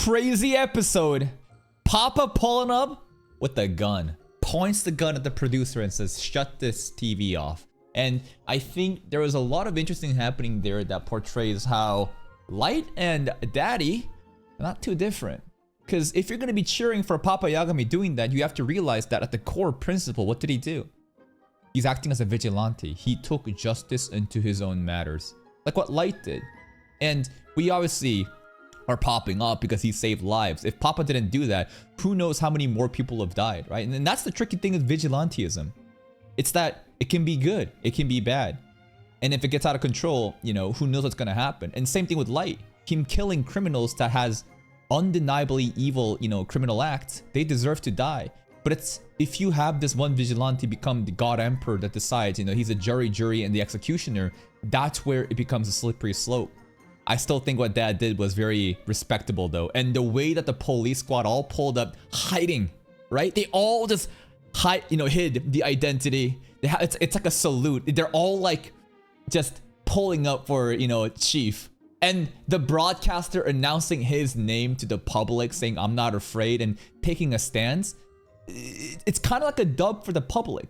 crazy episode. Papa pulling up with a gun. Points the gun at the producer and says, shut this TV off. And I think there was a lot of interesting happening there that portrays how Light and Daddy are not too different. Because if you're going to be cheering for Papa Yagami doing that, you have to realize that at the core principle, what did he do? He's acting as a vigilante. He took justice into his own matters. Like what Light did. And we obviously are popping up because he saved lives. If Papa didn't do that, who knows how many more people have died, right? And that's the tricky thing with vigilantism. It's that it can be good, it can be bad. And if it gets out of control, you know, who knows what's gonna happen. And same thing with Light. Him killing criminals that has undeniably evil, you know, criminal acts, they deserve to die. But it's, if you have this one vigilante become the God Emperor that decides, you know, he's a jury, and the executioner, that's where it becomes a slippery slope. I still think what Dad did was very respectable though. And the way that the police squad all pulled up, hiding, right? They all just hid the identity. It's like a salute. They're all like just pulling up for, you know, Chief. And the broadcaster announcing his name to the public saying, I'm not afraid, and taking a stance. It's kind of like a dub for the public.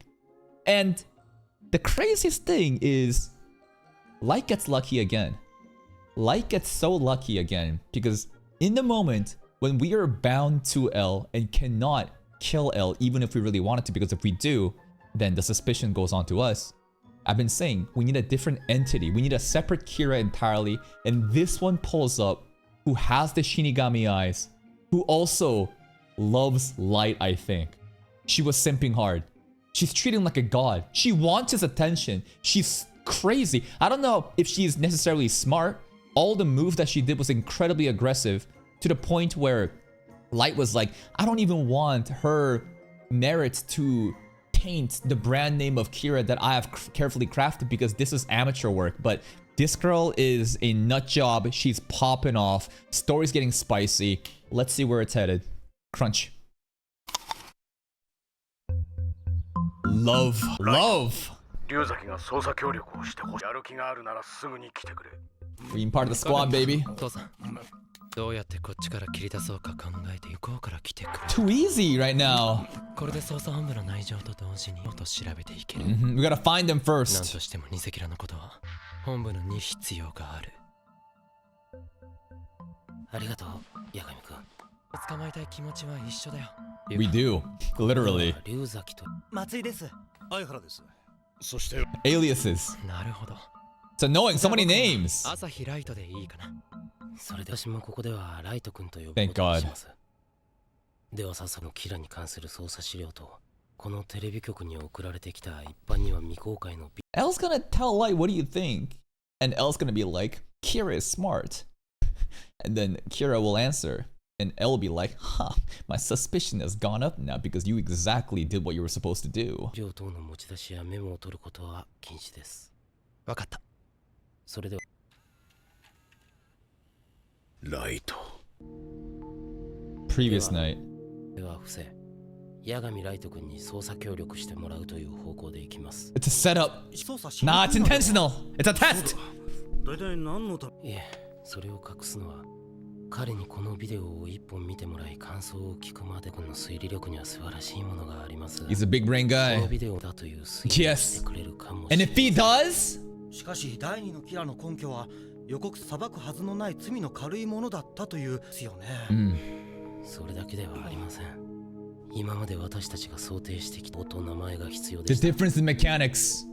And the craziest thing is Light gets lucky again. Light gets so lucky again because in the moment when we are bound to L and cannot kill L even if we really wanted to, because if we do, then the suspicion goes on to us. I've been saying we need a different entity. We need a separate Kira entirely, and this one pulls up who has the Shinigami eyes, who also loves Light, I think. She was simping hard. She's treating him like a god. She wants his attention. She's crazy. I don't know if she's necessarily smart. All the moves that she did was incredibly aggressive to the point where Light was like, I don't even want her merits to taint the brand name of Kira that I have carefully crafted because this is amateur work. But this girl is a nut job. She's popping off. Story's getting spicy. Let's see where it's headed. Crunch. Love. Being part of the squad, baby. Too easy right now. We gotta find them first. We do, literally. Aliases. It's annoying, so many names. Thank God. L's gonna tell Light, what do you think? And L's gonna be like, Kira is smart. And then Kira will answer. And L will be like, huh, my suspicion has gone up now because you exactly did what you were supposed to do. Previous night. It's a setup. Nah, it's intentional. It's a test. He's a big brain guy. Yes. And if he does? The difference in mechanics.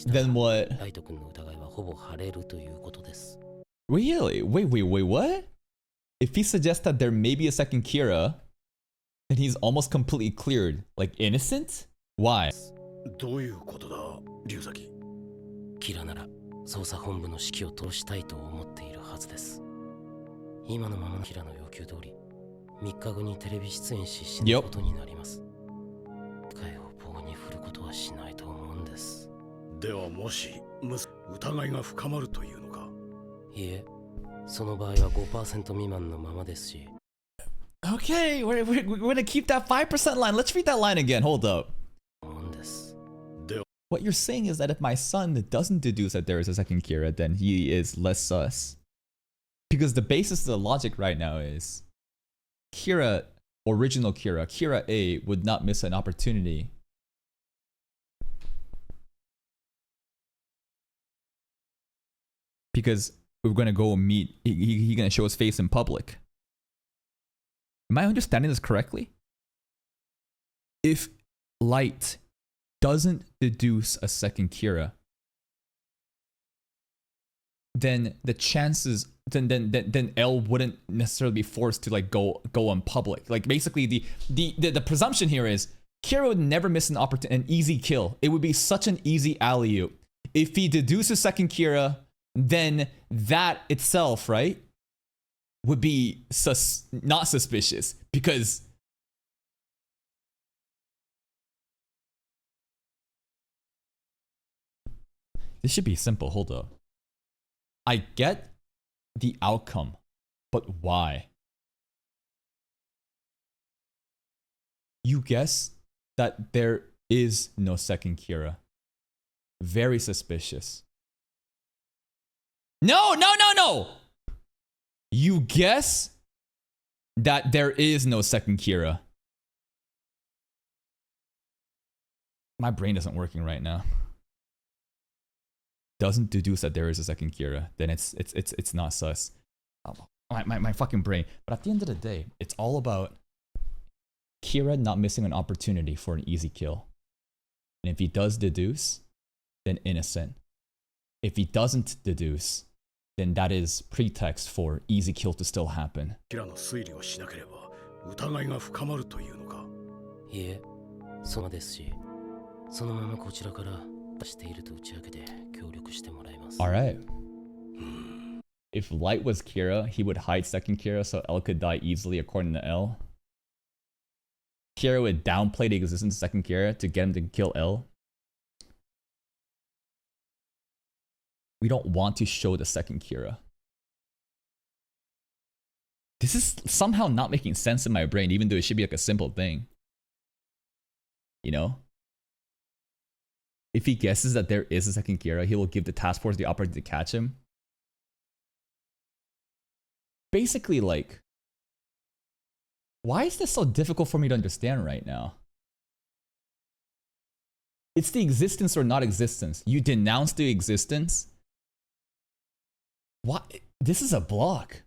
Then what? Really? Wait, what? If he suggests that there may be a second Kira, then he's almost completely cleared. Like innocent? Why? Yep. その場合は 5% 未満のままですし。 Okay, we're gonna keep that 5% line. Let's read that line again. Hold up. なんです。 What you're saying is that if my son doesn't deduce that there is a second Kira, then he is less sus. Because the basis of the logic right now is Kira, original Kira, Kira A would not miss an opportunity. Because we're gonna go meet, he's gonna show his face in public. Am I understanding this correctly? If Light doesn't deduce a second Kira, then the chances, then L wouldn't necessarily be forced to like go on public. Like basically the presumption here is Kira would never miss an easy kill. It would be such an easy alley-oop. If he deduces second Kira, then that itself, right, would be not suspicious because this should be simple. Hold up. I get the outcome, but why? You guess that there is no second Kira. Very suspicious. No! You guess that there is no second Kira. My brain isn't working right now. Doesn't deduce that there is a second Kira, then it's not sus. My fucking brain. But at the end of the day, it's all about Kira not missing an opportunity for an easy kill. And if he does deduce, then innocent. If he doesn't deduce, then that is pretext for easy kill to still happen. キラの推理をしなければ疑いが深まるというのか。いえ、そうですし、そのままこちらからしていると打ち明けて協力してもらいます。 Alright. If Light was Kira, he would hide second Kira so L could die easily according to L. Kira would downplay the existence of second Kira to get him to kill L. We don't want to show the second Kira. This is somehow not making sense in my brain, even though it should be like a simple thing. You know? If he guesses that there is a second Kira, he will give the task force the opportunity to catch him. Basically, like, why is this so difficult for me to understand right now? It's the existence or not existence. You denounce the existence. What? This is a block.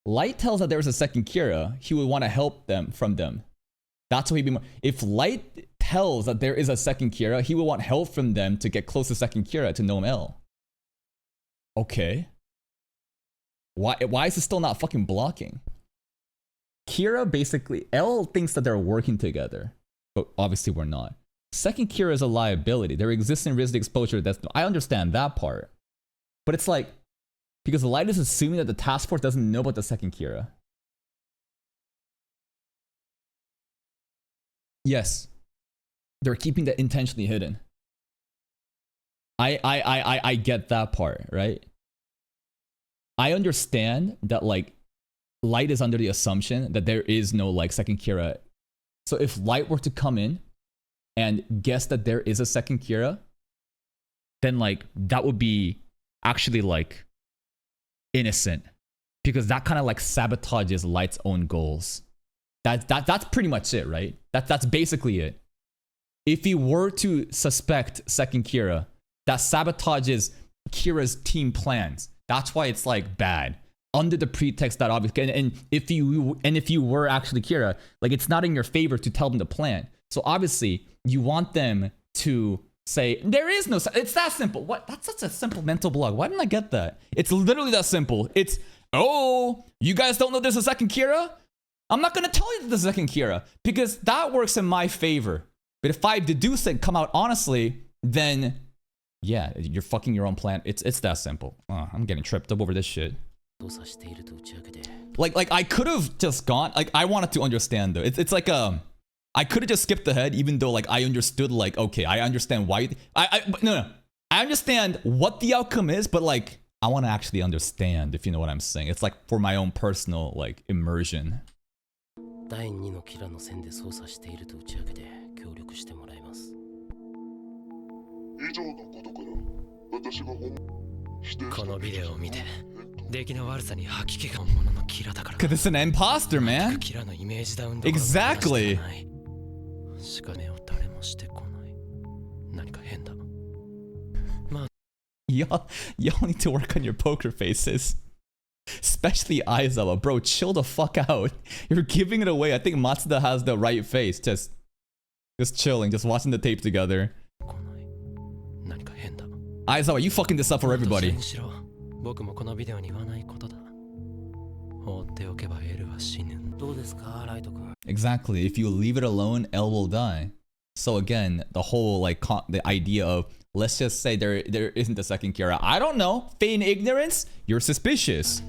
Light tells that there's a second Kira. He would want to help them from them. That's what he'd be. If Light tells that there is a second Kira, he would want help from them to get close to second Kira to Gnome L. Okay. Why is it still not fucking blocking? Kira basically, L thinks that they're working together, but obviously we're not. Second Kira is a liability. There exists in risk exposure. I understand that part, but it's like because Light is assuming that the task force doesn't know about the second Kira. Yes, they're keeping that intentionally hidden. I get that part, right? I understand that like Light is under the assumption that there is no like second Kira. So if Light were to come in and guess that there is a second Kira, then like that would be actually like innocent because that kind of like sabotages Light's own goals. That's pretty much it, right? That's basically it. If he were to suspect second Kira, that sabotages Kira's team plans. That's why it's like bad. Under the pretext that obviously, and if you were actually Kira, like it's not in your favor to tell them the plan. So obviously you want them to say there is no. It's that simple. What? That's such a simple mental block. Why didn't I get that? It's literally that simple. It's you guys don't know there's a second Kira. I'm not gonna tell you that there's a second Kira because that works in my favor. But if I deduce it, come out honestly, then yeah, you're fucking your own plan. It's that simple. I'm getting tripped up over this shit. Like I could have just gone. Like I wanted to understand though. It's like I could have just skipped ahead, even though like I understood like okay, I understand why. No. I understand what the outcome is, but like I want to actually understand, if you know what I'm saying. It's like for my own personal like immersion. 第2のキラの線で操作していると打ち明けて協力してもらいます。以上のことから私はこのビデオを見て出来の悪さに吐き気が本物のキラだから。 Cause it's an imposter, man. キラのイメージダウンで Exactly. しか目を誰もしてこない。何か変だ。Y'all need to work on your poker faces. Especially Aizawa. Bro, chill the fuck out. You're giving it away. I think Matsuda has the right face. Just chilling, just watching the tape together. Aizawa, you fucking this up for everybody. Exactly. If you leave it alone, L will die. So again, the whole like the idea of let's just say there isn't a second Kira. I don't know. Feign ignorance? You're suspicious.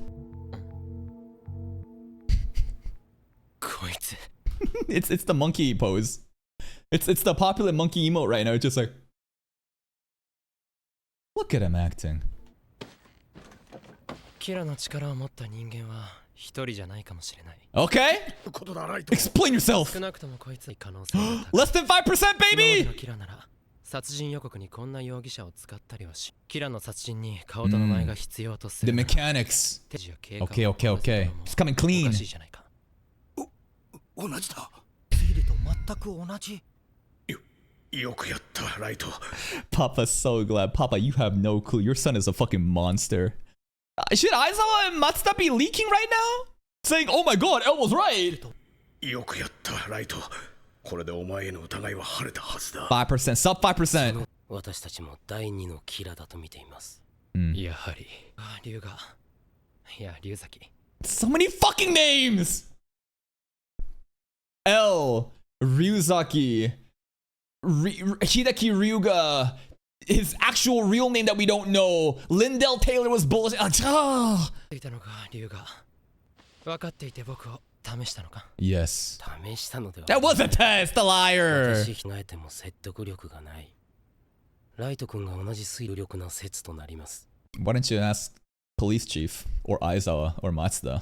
It's the monkey pose. It's the popular monkey emote right now. It's just like, look at him acting. Okay? Explain yourself. Less than 5%, baby! 殺人予告にこんな容疑者を使ったりはし、キラの殺人に顔と名前が必要とする。The mechanics. Okay. It's coming clean. 同じだ。推理と全く同じ。よくやった、ライト。 Papa's so glad. Papa, you have no clue. Your son is a fucking monster. Should Aizawa and Matsuda be leaking right now? Saying, oh my god, El was right. よくやった、ライト。これでお前への疑いは晴れたはずだ。5%, sub 5%. 私たちも第2のキラだと見ています。やはり、龍が、いや、龍崎。So many fucking names! L, Ryuzaki, Hideki Ryuga, his actual real name that we don't know. Lindell Taylor was bullshit. Yes. That was a test, a liar. Why don't you ask police chief or Aizawa or Matsuda?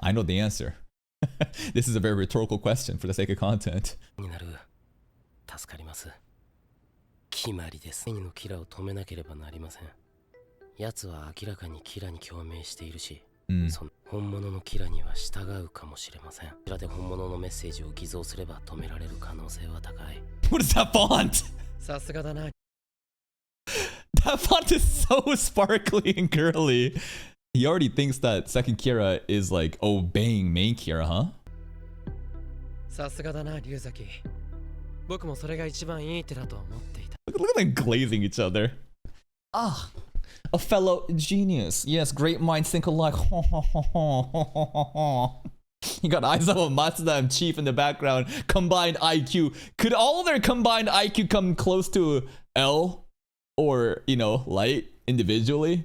I know the answer. This is a very rhetorical question for the sake of content. 決まりです。のキラを止めなければなりません。奴は明らかにキラに共鳴しているし、その本物のキラには従うかもしれません。キラで本物のメッセージを偽造すれば止められる可能性は高い。What is that font? さすがだな。That font is so sparkly and girly. He already thinks that second Kira is like obeying main Kira, huh? さすがだな、龍崎。僕もそれが一番いい手だと思っていた。Look at them glazing each other. Ah, a fellow genius. Yes, great minds think alike. You got Aizawa, Matsuda, and Chief in the background. Combined IQ. Could all their combined IQ come close to L? Or, you know, Light individually?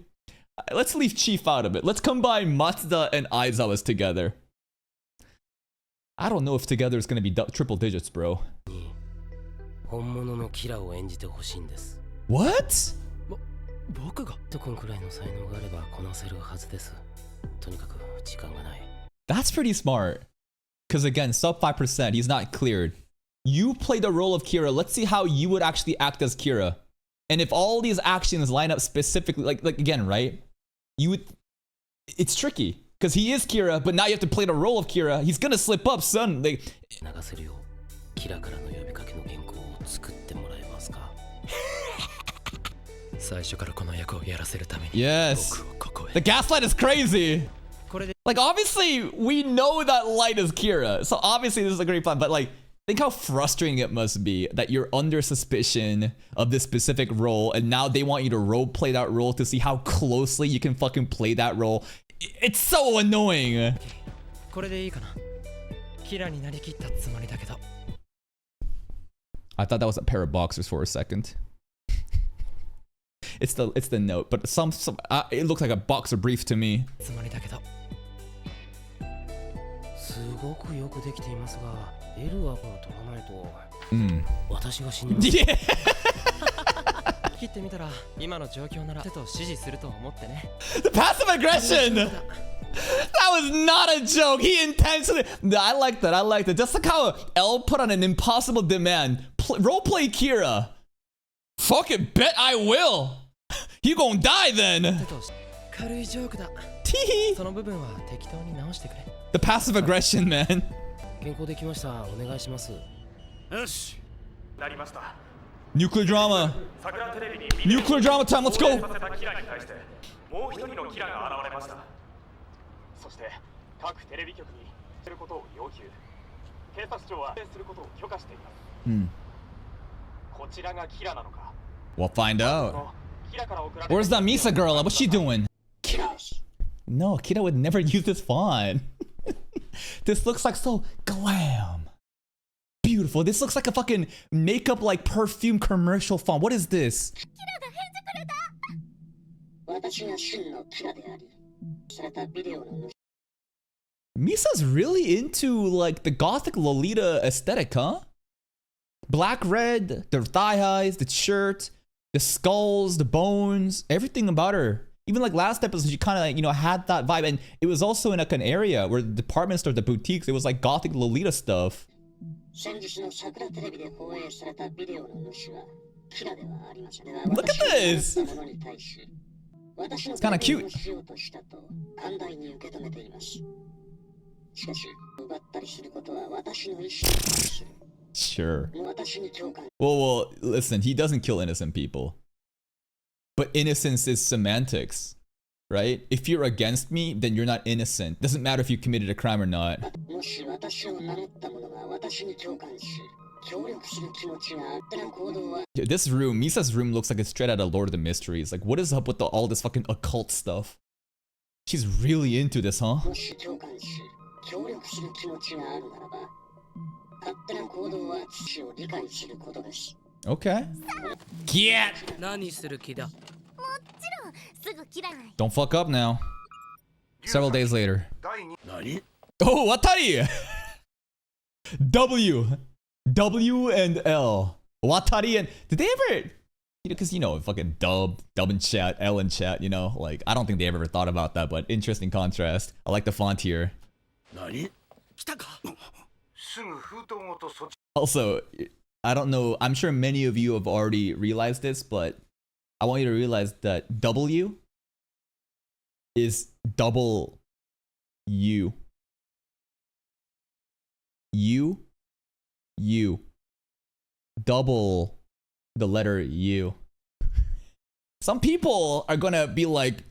Let's leave Chief out of it. Let's combine Matsuda and Aizawa's together. I don't know if together is going to be triple digits, bro. What? That's pretty smart. Because again, sub 5%, he's not cleared. You play the role of Kira. Let's see how you would actually act as Kira. And if all these actions line up specifically, like again, right? You would, it's tricky. Because he is Kira, but now you have to play the role of Kira. He's gonna slip up, son. Like, yes. The gaslight is crazy. Like, obviously, we know that Light is Kira. So obviously this is a great plan. But like, think how frustrating it must be that you're under suspicion of this specific role. And now they want you to role play that role to see how closely you can fucking play that role. It's so annoying. I thought that was a pair of boxers for a second. It's the note, but some it looks like a boxer brief to me. Yeah. きってみたら今の状況ならと支持すると思ってね。 The passive aggression! That was not a joke. He intentionally. I like that. I like that. Just like how L put on an impossible demand. Roleplay Kira. Fucking bet I will. You gonna die then. 軽いジョークだ。 Teehee. その部分は適当に直してくれ。 The passive aggression, man. 健康できました。お願いします。よしなりました Nuclear drama. 桜テレビに Nuclear drama time. Let's go. させたキラに対してもう一人のキラが現れましたそして各テレビ局にすることを要求警察庁はすることを許可しています こちらがキラなのか We'll find out. キラから送られた Where's that Misa girl? What's she doing? No, Kira would never use this font. This looks like so glam. Beautiful. This looks like a fucking makeup like perfume commercial font. What is this? Misa's really into like the gothic Lolita aesthetic, huh? Black, red, the thigh highs, the shirt, the skulls, the bones, everything about her. Even like last episode, she kind of like, you know, had that vibe. And it was also in like an area where the department store, the boutiques, it was like gothic Lolita stuff. Look at this! It's kind of cute. Sure. Well, listen, he doesn't kill innocent people. But innocence is semantics, right? If you're against me, then you're not innocent. Doesn't matter if you committed a crime or not. This room, Misa's room looks like it's straight out of Lord of the Mysteries. Like, what is up with all this fucking occult stuff? She's really into this, huh? Okay. Get! Don't fuck up now. Several days later. Oh, Watari! W and L. Watari and... Did they ever... You know, because, you know, fucking dub in chat, L in chat, you know? Like, I don't think they ever thought about that, but interesting contrast. I like the font here. Also, I don't know, I'm sure many of you have already realized this, but I want you to realize that W is double U. U. Double the letter U. Some people are gonna be like,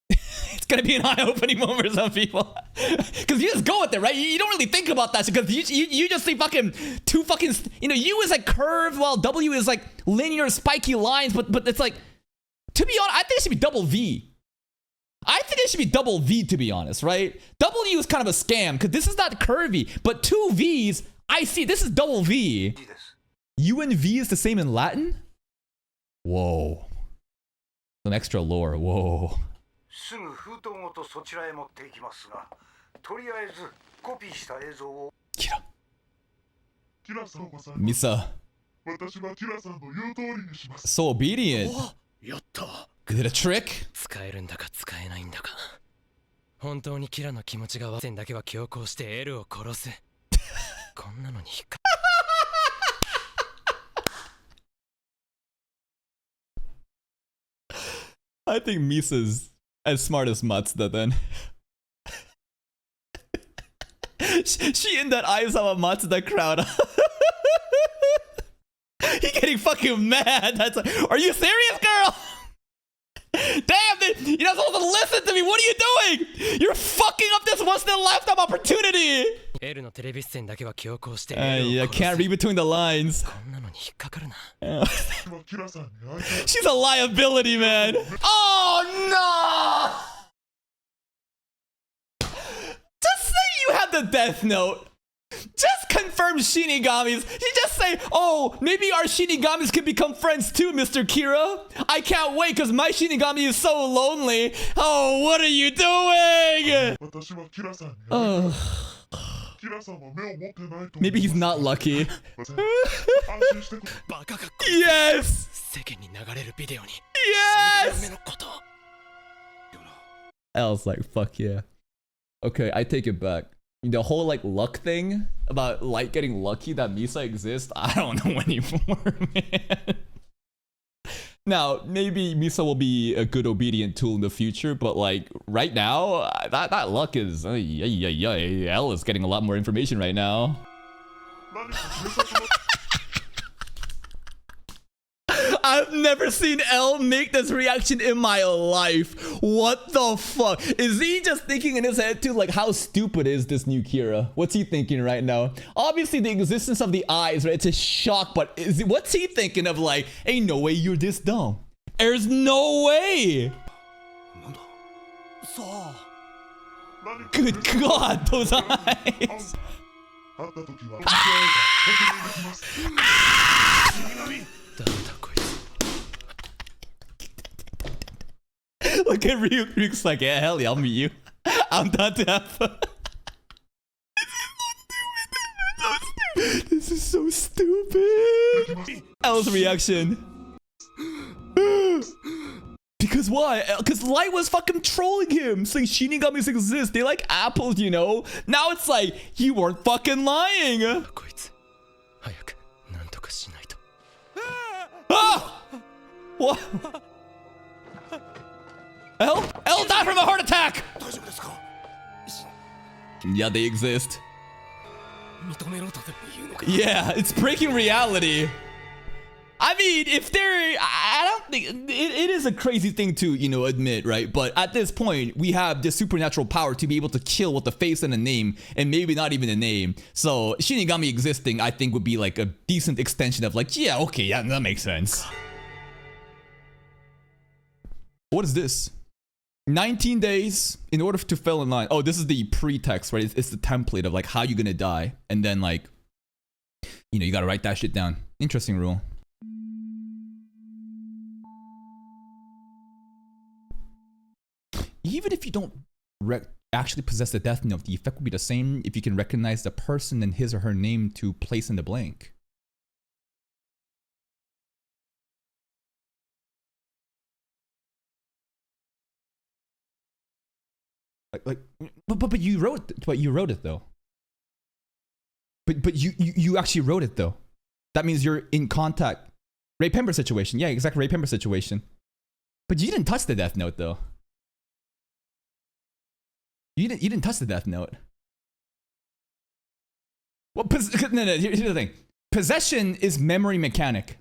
it's gonna be an eye-opening moment for some people. Because you just go with it, right? You don't really think about that because you just see fucking two fucking, you know, U is like curved while W is like linear spiky lines, but it's like, to be honest, I think it should be double V. I think it should be double V, to be honest, right? W is kind of a scam because this is not curvy, but two V's, I see, this is double V. U and V is the same in Latin? Whoa. Some extra lore, whoa. Kira. Misa. So obedient. Is it a trick? 使えるんだか使えないんだか。本当にキラの気持ちが線だけは強行してエルを殺す。こんなのに引っか。I think Misa's as smart as Matsuda then. she in that Aizawa Matsuda crowd. He getting fucking mad. That's like, are you serious, girl? Damn, you're not supposed to listen to me. What are you doing? You're fucking up this once in a lifetime opportunity. I can't read between the lines. She's a liability, man. Oh no! Just say you have the death note. Just confirm Shinigamis. You just say, oh, maybe our Shinigamis can become friends too, Mr. Kira. I can't wait because my Shinigami is so lonely. Oh, what are you doing? Maybe he's not lucky. Yes! Yes! L's like, fuck yeah. Okay, I take it back. The whole like luck thing about Light getting lucky that MISA exists, I don't know anymore, man. Now, maybe MISA will be a good obedient tool in the future, but like right now, that luck is L is getting a lot more information right now. I've never seen L make this reaction in my life. What the fuck? Is he just thinking in his head too, like, how stupid is this new Kira? What's he thinking right now? Obviously, the existence of the eyes, right? It's a shock, but what's he thinking of, like, ain't no way you're this dumb. There's no way. Good God, those eyes. Look at Ryuk. Ryuk's like, yeah, hell yeah, I'll meet you. I'm down to have fun. This is so stupid. L's reaction. Because why? Because Light was fucking trolling him, saying Shinigamis exist. They like apples, you know? Now it's like, you weren't fucking lying. Ah! What? L died from a heart attack! Yeah, they exist. Yeah, it's breaking reality. I mean, if they're... I don't think... It is a crazy thing to, you know, admit, right? But at this point, we have this supernatural power to be able to kill with a face and a name, and maybe not even a name. So, Shinigami existing, I think, would be like a decent extension of like, yeah, okay, yeah, that makes sense. What is this? 19 days in order to fall in line. Oh, this is the pretext, right? It's the template of like how you're gonna die. And then like, you know, you gotta write that shit down. Interesting rule. Even if you don't actually possess the death note, the effect will be the same if you can recognize the person and his or her name to place in the blank. But you wrote it though. But you actually wrote it though. That means you're in contact. Ray Pember situation. Yeah, exactly, Ray Pember situation. But you didn't touch the death note though. You didn't touch the death note. Well, no, here's the thing. Possession is memory mechanic.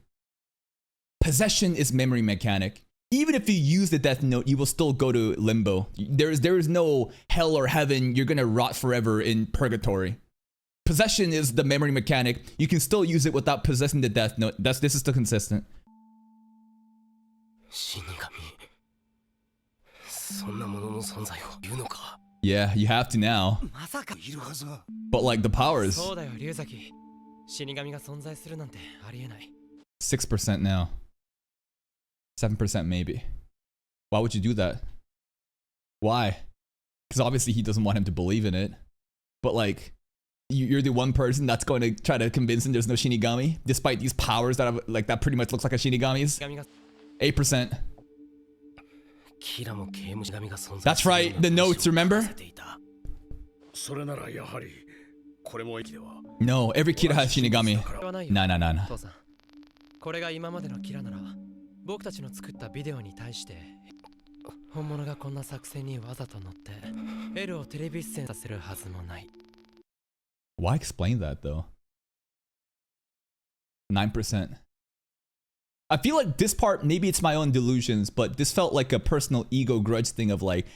Possession is memory mechanic. Even if you use the death note, you will still go to limbo. There is no hell or heaven. You're gonna rot forever in purgatory. Possession is the memory mechanic. You can still use it without possessing the death note. This is still consistent. Yeah, you have to now. But like the powers. 6% now. 7% maybe. Why would you do that? Why? Because obviously he doesn't want him to believe in it. But like, you're the one person that's going to try to convince him there's no Shinigami, despite these powers that have, like, that pretty much looks like a Shinigami's. 8%. That's right, the notes, remember? No, every Kira has Shinigami. No. これが今までのキラなら僕たちの作ったビデオに対して本物がこんな作戦にわざと乗って L をテレビ出演させるはずもない。 Why explain that though? 9%. I feel like this part, maybe it's my own delusions, but this felt like a personal ego grudge thing of like,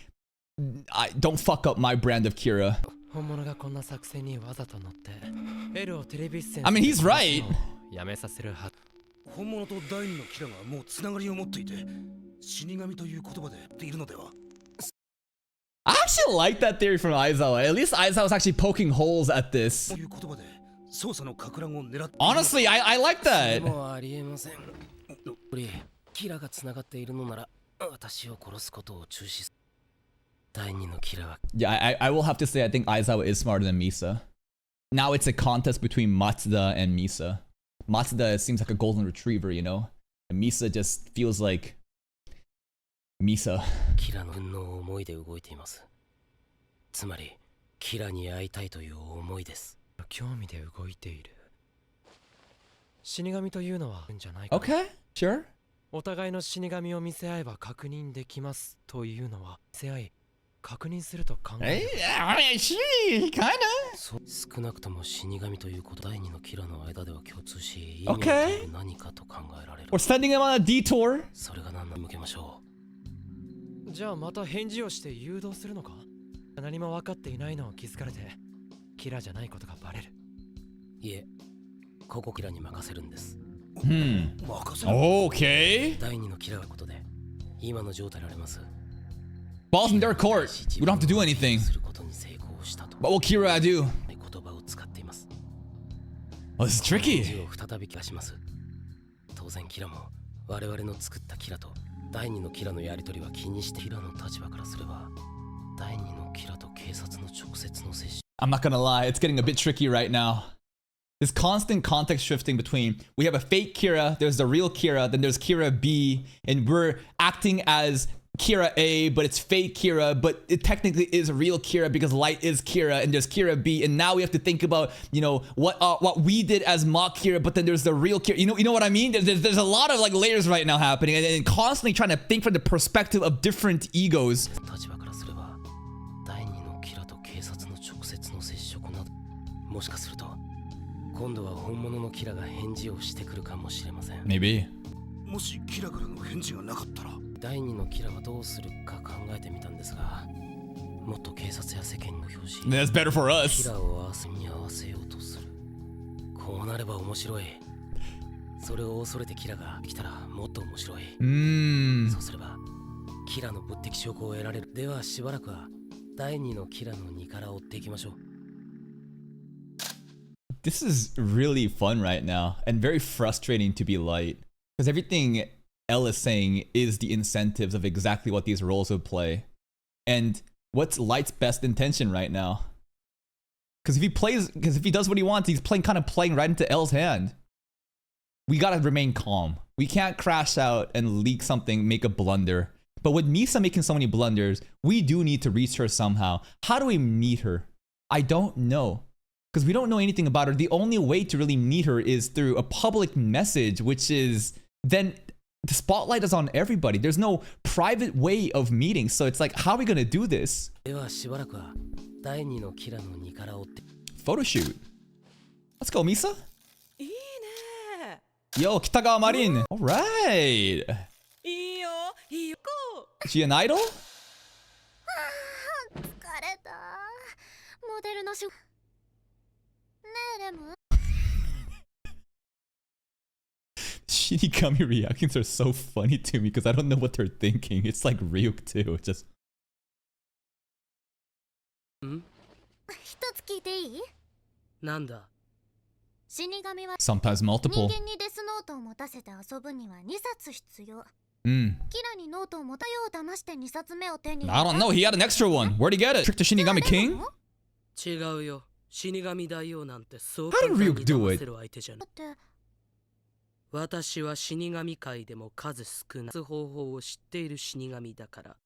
don't fuck up my brand of Kira. I mean, he's right. I actually like that theory from Aizawa. At least Aizawa's actually poking holes at this. Honestly, I like that. Yeah, I will have to say I think Aizawa is smarter than MISA. now it's a contest between Matsuda and Misa. Matsuda seems like a golden retriever, you know? And Misa just feels like Misa. キラの運の思いで動いています。つまりキラに会いたいという思いです。興味で動いている。死神というのはんじゃないか。Okay, sure. お互いの死神を見せ合えば確認できますというのは見せ合い確認すると考える。Kinda. 少なくとも死神ということ第二のキラの間では共通し、意味がある何かと考えられる。We're sending him on a detour. それが何に向けましょう。じゃあまた返事をして誘導するのか？何も分かっていないのを気づかれてキラじゃないことがバレる。いえ、ここキラに任せるんです。Okay. 第二のキラのことで今の状態られます。Balls in their court. We don't have to do anything. することに成功したと。What will Kira do? 言葉を使っています。Oh, this is tricky. 再び聞かします。当然キラも我々の作ったキラと第二のキラのやり取りは気にしてキラの立場からすれば第二のキラと警察の直接の接触。I'm not gonna lie, it's getting a bit tricky right now. This constant context shifting between we have a fake Kira, there's the real Kira, then there's Kira B, and we're acting as Kira A, but it's fake Kira, but it technically is real Kira because Light is Kira, and there's Kira B, and now we have to think about, you know, what we did as mock Kira, but then there's the real Kira. You know what I mean? There's a lot of like layers right now happening, and constantly trying to think from the perspective of different egos. 立場からすれば第二のキラと警察の直接の接触など、もしかすると今度は本物のキラが返事をしてくるかもしれません。Maybe. もしキラからの返事がなかったら第二のキラはどうするか考えてみたんですが、もっと警察や世間に表し That's better for キ us. ラを明日に合わせようとする。こうなれば面白い。それを恐れてキラが来たらもっと面白い。そうすればキラの物的証拠を得られる。ではしばらくは第二のキラの荷から追っていきましょう。This is really fun right now and very frustrating to be Light because everything L is saying is the incentives of exactly what these roles would play. And what's Light's best intention right now? Because if he does what he wants, he's playing right into L's hand. We gotta remain calm. We can't crash out and leak something, make a blunder. But with Misa making so many blunders, we do need to reach her somehow. How do we meet her? I don't know. Because we don't know anything about her. The only way to really meet her is through a public message, which is then the spotlight is on everybody. There's no private way of meeting. So it's like, how are we going to do this? ではしばらくは第二のキラの荷から追って。 Photo shoot. Let's go, Misa. いいね。 Yo, Kitagawa Marin. All right. いいよ、いいよ。 She an idol? 疲れた。モデルの仕事。ねえ、レム。 Shinigami reactions are so funny to me because I don't know what they're thinking. It's like Ryuk too. It's just. 一つ聞いていい？なんだ。死神は Sometimes 人 multiple. 間にデスノートを持たせて遊ぶには2冊必要。 Mm. キラにノートを持たよう騙して2冊目を手に。 I don't know. He had an extra one. Where'd he get it? Trick to Shinigami King? 違うよ。死神大王なんてそう How did Ryuk do it? だって私は死神界でも数少ない方法を知っている死神だから。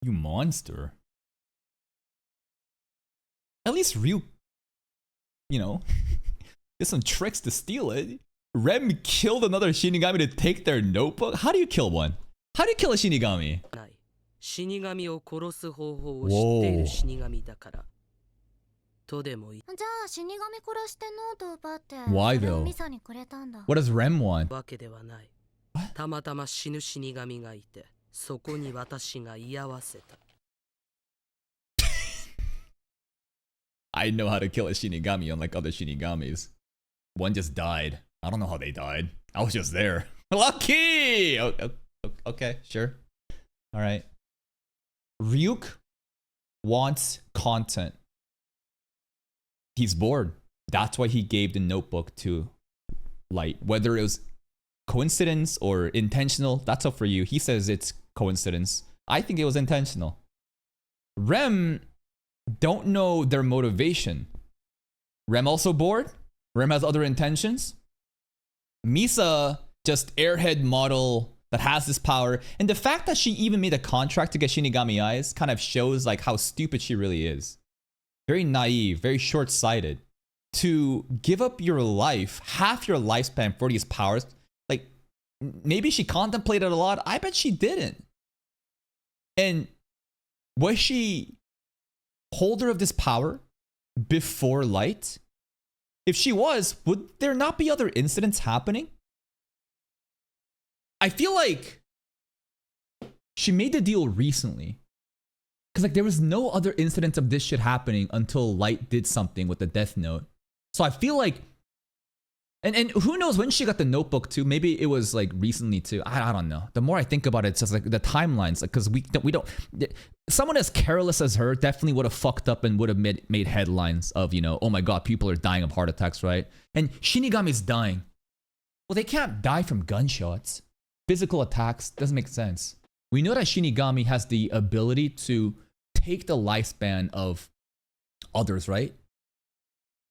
You monster. At least Ryuk, you know, did some tricks to steal it. Rem killed another Shinigami to take their notebook? How do you kill one? How do you kill a Shinigami? ない。死神を殺す方法を知っている死神だから。とでもいい。じゃあ死神殺してノートを奪って Why それを though? ミサにくれたんだ。 What does Rem want? わけではない。 What? たまたま死ぬ死神がいて、そこに私が居合わせた。I know how to kill a Shinigami unlike other Shinigamis. One just died. I don't know how they died. I was just there. Lucky! Okay, sure. Alright. Ryuk wants content. He's bored. That's why he gave the notebook to Light. Whether it was coincidence or intentional, that's up for you. He says it's coincidence. I think it was intentional. Rem don't know their motivation. Rem also bored? Rem has other intentions? MISA, just airhead model that has this power. And the fact that she even made a contract to get Shinigami eyes kind of shows like how stupid she really is. Very naive, very short-sighted. To give up your life, half your lifespan for these powers, like maybe she contemplated a lot. I bet she didn't. And was she holder of this power before Light? If she was, would there not be other incidents happening? I feel like she made the deal recently. Because like there was no other incidents of this shit happening until Light did something with the Death Note. So I feel like, and who knows when she got the notebook too? Maybe it was like recently too. I don't know. The more I think about it, it's just like the timelines. Like, because we don't. Someone as careless as her definitely would have fucked up and would have made headlines of, you know, oh my god, people are dying of heart attacks, right? And Shinigami's dying. Well, they can't die from gunshots. Physical attacks doesn't make sense. We know that Shinigami has the ability to take the lifespan of others, right?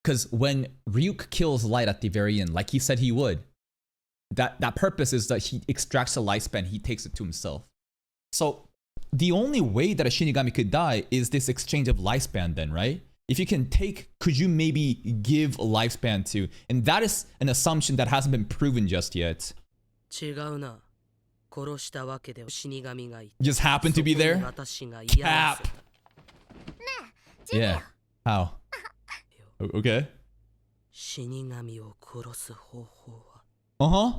Because when Ryuk kills Light at the very end, like he said he would, that purpose is that he extracts the lifespan, he takes it to himself. So the only way that a Shinigami could die is this exchange of lifespan then, right? If you can take, could you maybe give a lifespan to? And that is an assumption that hasn't been proven just yet. Just happened to be there? Cap! Yeah. How? Okay. Uh-huh.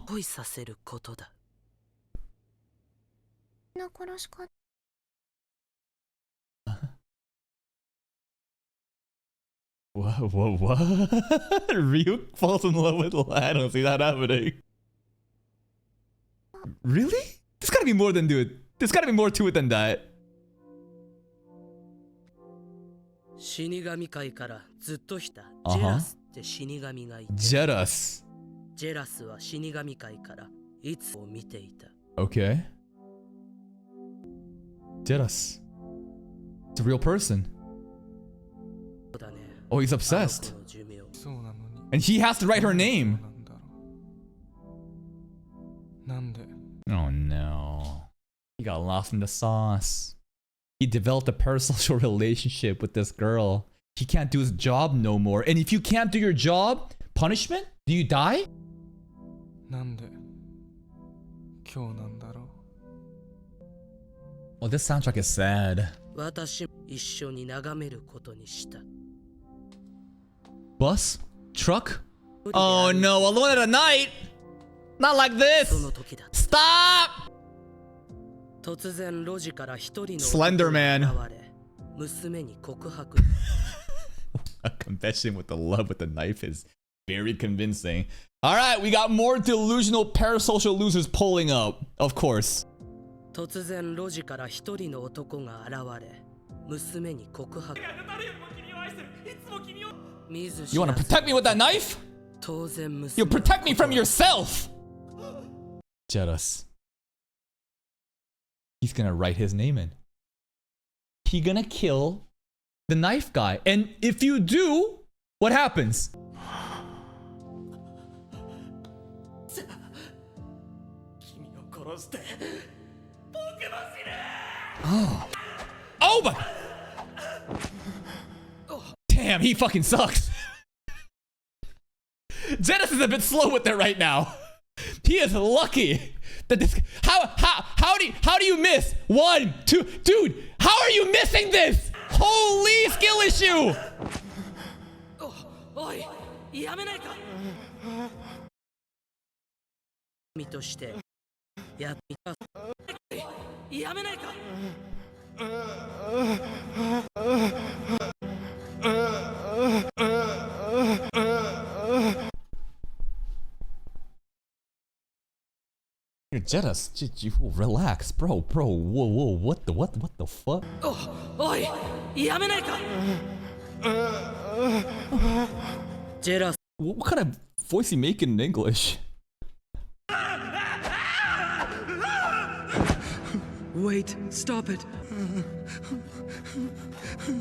What? Ryuk falls in love with Light? I don't see that happening. Really? There's gotta be more than There's gotta be more to it than that. Jealous. Okay. Jealous. It's a real person. Oh, he's obsessed. And he has to write her name. Oh no. He got lost in the sauce. He developed a parasocial relationship with this girl. He can't do his job no more. And if you can't do your job, punishment? Do you die? Oh, this soundtrack is sad. Bus? Truck? Oh no, alone at a night? Not like this! Stop! Slender Man. A confession with the love with the knife is very convincing. Alright, we got more delusional parasocial losers pulling up. Of course. You wanna protect me with that knife? You'll protect me from yourself! Jealous. He's gonna write his name in. He gonna kill the knife guy. And if you do, what happens? Oh. Oh my! Damn, he fucking sucks. Zetas is a bit slow with it right now. He is lucky that this. How do you miss? 1, 2, dude. How are you missing this? Holy skill issue. You're jealous. Relax, bro. Whoa. What the fuck? Jealous. What kind of voice he making in English? Wait, stop it.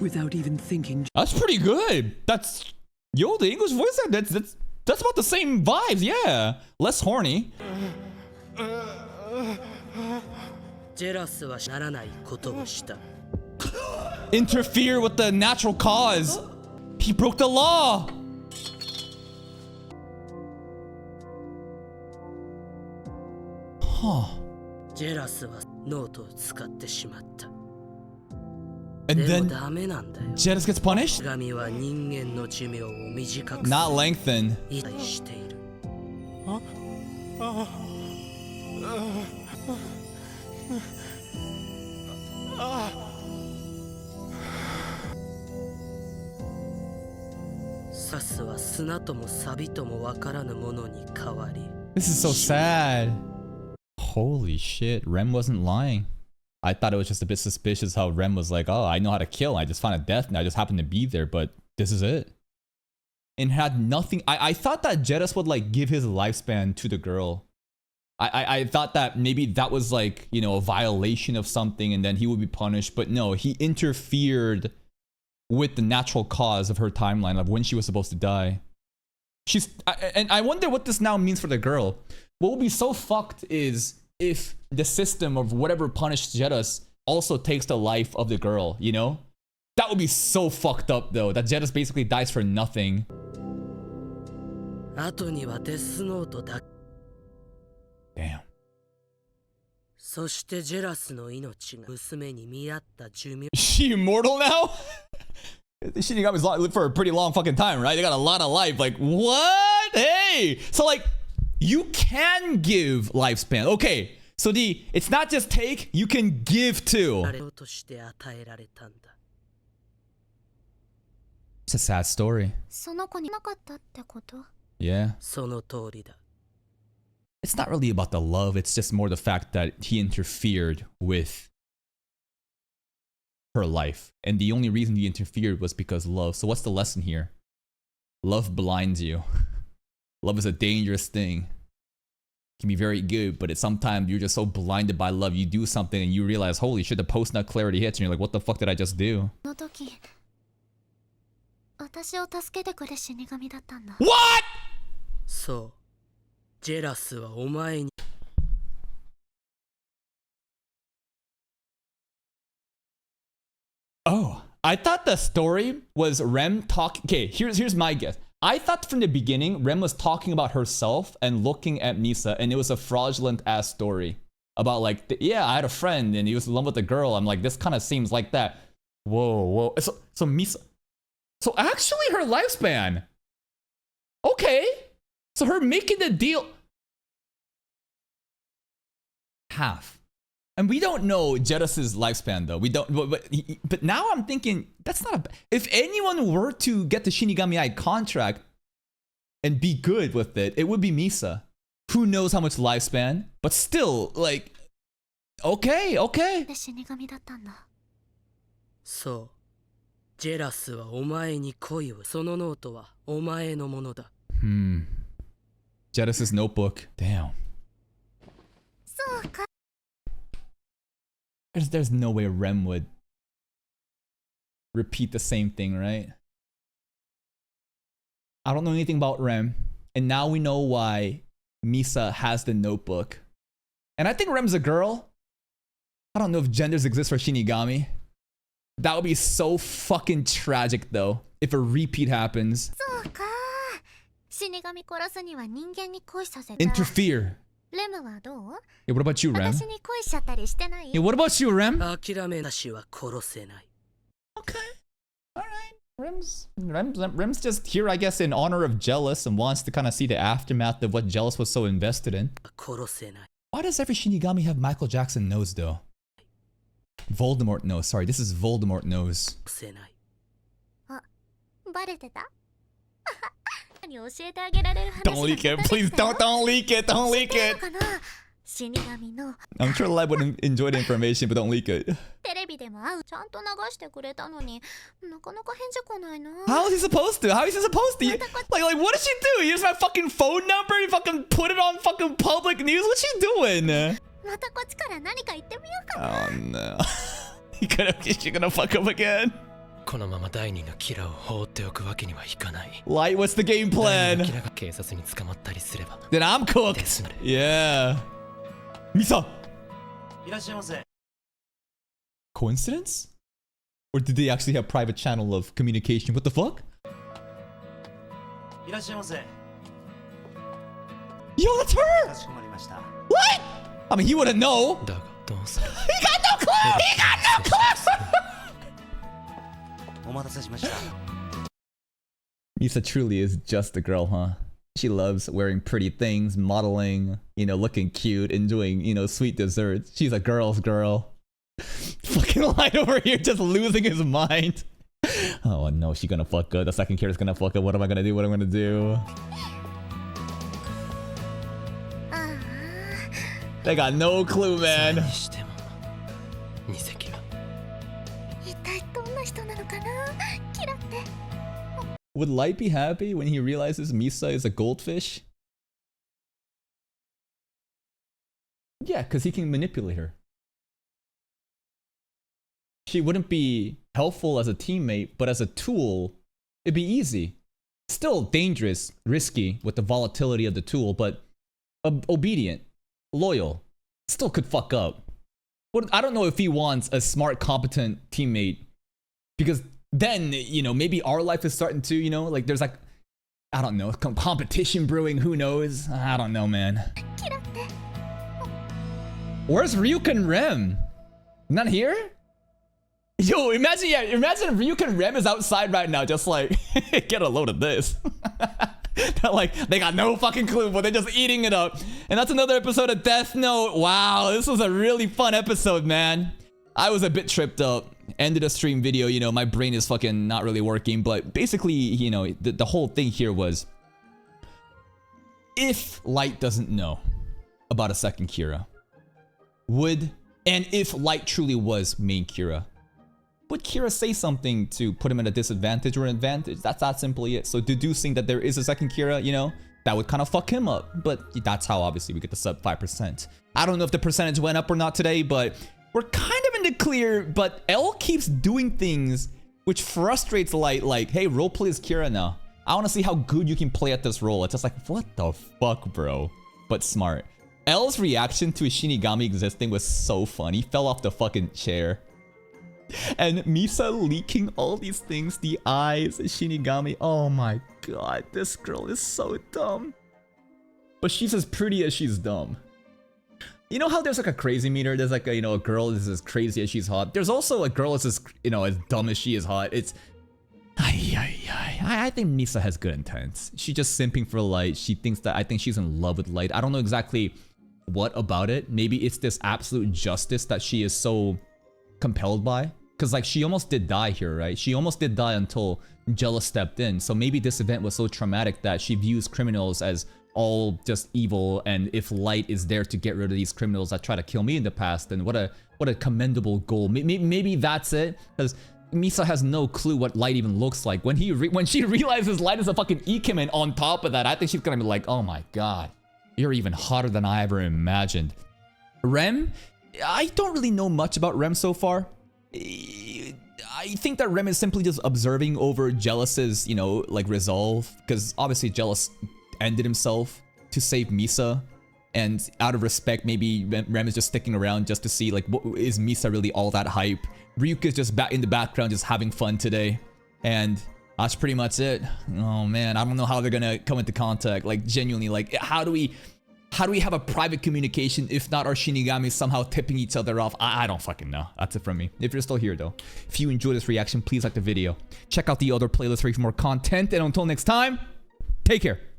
Without even thinking. That's pretty good. That's Yo, the English voice that's about the same vibes, yeah. Less horny. ジェラスはならないことをした。 Interfere with the natural cause. He broke the law. Huh. ジェラスはノートを使ってしまった。 And でも then ダメなんだよ。 Jedis gets punished? 手紙は人間の寿命を短く Not lengthen. 依頼している。サスは砂とも錆ともわからぬものに変わり。 This is so sad. Holy shit, Rem wasn't lying. I thought it was just a bit suspicious how Rem was like, oh, I know how to kill. I just found a death and I just happened to be there, but this is it. And had nothing. I thought that Jedis would like give his lifespan to the girl. I thought that maybe that was like, you know, a violation of something and then he would be punished. But no, he interfered with the natural cause of her timeline of when she was supposed to die. And I wonder what this now means for the girl. What would be so fucked is if the system of whatever punished Jedis also takes the life of the girl, you know? That would be so fucked up though, that Jedis basically dies for nothing. 後にはデスノートだ。 Damn. そしてジェラスの命が娘に見合った寿命。 Is she immortal now? Shinigami's lived for a pretty long fucking time, right? They got a lot of life. Like, what? Hey! So like, you can give lifespan. Okay, so it's not just take, you can give too. として与えられたんだ。 It's a sad story. その子になかったってこと？ Yeah. その通りだ。 It's not really about the love, it's just more the fact that he interfered with her life. And the only reason he interfered was because love. So what's the lesson here? Love blinds you. Love is a dangerous thing. It can be very good, but sometimes you're just so blinded by love, you do something and you realize, holy shit, the post-nut clarity hits, and you're like, what the fuck did I just do? その時、私を助けてくれ死神だったんだ。 What?! そう。ジェラスはお前に。 Oh, I thought the story was Rem talking. Okay, here's my guess. I thought from the beginning Rem was talking about herself and looking at Misa, and it was a fraudulent ass story about like, yeah, I had a friend and he was in love with a girl. I'm like, this kind of seems like that. Whoa. So Misa. So actually, her lifespan. Okay, so her making the deal. Half. And we don't know Jedis' lifespan though. We don't, but now I'm thinking that's not a. If anyone were to get the Shinigami Eye contract and be good with it, it would be Misa. Who knows how much lifespan? But still, like, okay. 死神だったんだ。そう。ジェラスはお前に恋を。そのノートはお前のものだ。Jedis' notebook. Damn. そうか。 There's no way Rem would repeat the same thing, right? I don't know anything about Rem, and now we know why Misa has the notebook. And I think Rem's a girl. I don't know if genders exist for Shinigami. That would be so fucking tragic though, if a repeat happens. そうか。死神殺すには人間に恋させた。 Interfere. レムはどう？ Yeah, what about you, Rem? 私に恋しちゃったりしてない？ Yeah, what about you, Rem? 諦めなしは殺せない。 Okay. Alright. Rem's just here, I guess, in honor of Jealous and wants to kind of see the aftermath of what Jealous was so invested in. 殺せない。 Why does every Shinigami have Michael Jackson nose, though? Voldemort nose. Sorry, this is Voldemort nose. 殺せない。あ、バレてた？何教えてあげられる話が Don't leak it, please. Don't leak it. Don't leak it. かな？死神の I'm sure Lab would enjoy the information, but don't leak it. テレビでも会うちゃんと流してくれたのになかなか返事来ないな。 How is he supposed to? How is he supposed to? Like, what does she do? He uses my fucking phone number? You fucking put it on fucking public news? What's she doing? またこっちから何か言ってみようかな。 Oh no. She's gonna fuck up again. このまま第二のキラを放っておくわけにはいかない。 Light, what's the game 第二の plan? キラが警察に捕まったりすれば Then I'm cooked. Yeah. Misa. いらっしゃいませ。 Coincidence? Or did they actually have private channel of communication? What the fuck? いらっしゃいませ。 Yo, that's her! かしこまりました。 What? I mean, he wouldn't know. だがどうする。 He got no clue! He got no clue! お待たせしました。 Misa truly is just a girl, huh? She loves wearing pretty things, modeling, you know, looking cute, enjoying, you know, sweet desserts. She's a girl's girl. Fucking Light over here just losing his mind. Oh no, she's gonna fuck up. The second character's gonna fuck up. What am I gonna do? What am I gonna do? They got no clue, それ man. にしても二隻は 一体どんな人なのかなキラって。 Would Light be happy when he realizes Misa is a goldfish? Yeah, because he can manipulate her. She wouldn't be helpful as a teammate, but as a tool, it'd be easy. Still dangerous, risky with the volatility of the tool, but obedient, loyal. Still could fuck up. But I don't know if he wants a smart, competent teammate, because then, you know, maybe our life is starting to, you know, like there's like, I don't know, competition brewing, who knows? I don't know, man. キラって。 Where's Ryuk and Rem? Not here? Yo, imagine Ryuk and Rem is outside right now, just like, get a load of this. They're like, they got no fucking clue, but they're just eating it up. And that's another episode of Death Note. Wow, this was a really fun episode, man. I was a bit tripped up. Ended a stream video, you know, my brain is fucking not really working. But basically, you know, the whole thing here was, if Light doesn't know about a second Kira, and if Light truly was main Kira, would Kira say something to put him at a disadvantage or an advantage? That's simply it. So deducing that there is a second Kira, you know, that would kind of fuck him up. But that's how obviously we get the sub 5%. I don't know if the percentage went up or not today, but we're kind of in the clear. But L keeps doing things which frustrates Light, like, hey, roleplay as Kira now. I want to see how good you can play at this role. It's just like, what the fuck, bro? But smart. L's reaction to Shinigami existing was so funny. He fell off the fucking chair. And Misa leaking all these things, the eyes, Shinigami. Oh my god, this girl is so dumb. But she's as pretty as she's dumb. You know how there's like a crazy meter? There's like a, you know, a girl is as crazy as she's hot. There's also a girl is as, you know, as dumb as she is hot. It's... I think Misa has good intents. She's just simping for Light. She thinks that, I think she's in love with Light. I don't know exactly what about it. Maybe it's this absolute justice that she is so compelled by. Because like she almost did die here, right? She almost did die until Jealous stepped in. So maybe this event was so traumatic that she views criminals as all just evil. And if Light is there to get rid of these criminals that try to kill me in the past, then what a commendable goal. Maybe that's it. Because Misa has no clue what Light even looks like. When she realizes Light is a fucking Ikemen on top of that, I think she's gonna be like, oh my god, you're even hotter than I ever imagined. Rem? I don't really know much about Rem so far. I think that Rem is simply just observing over Jealous's, you know, like resolve. Because obviously Jealous ended himself to save Misa. And out of respect, maybe Rem is just sticking around just to see, like, is Misa really all that hype? Ryuk is just back in the background just having fun today. And that's pretty much it. Oh man, I don't know how they're gonna come into contact. Like, genuinely, like, how do we have a private communication if not our Shinigami somehow tipping each other off? I don't fucking know. That's it from me. If you're still here though, if you enjoyed this reaction, please like the video. Check out the other playlist for more content. And until next time, take care.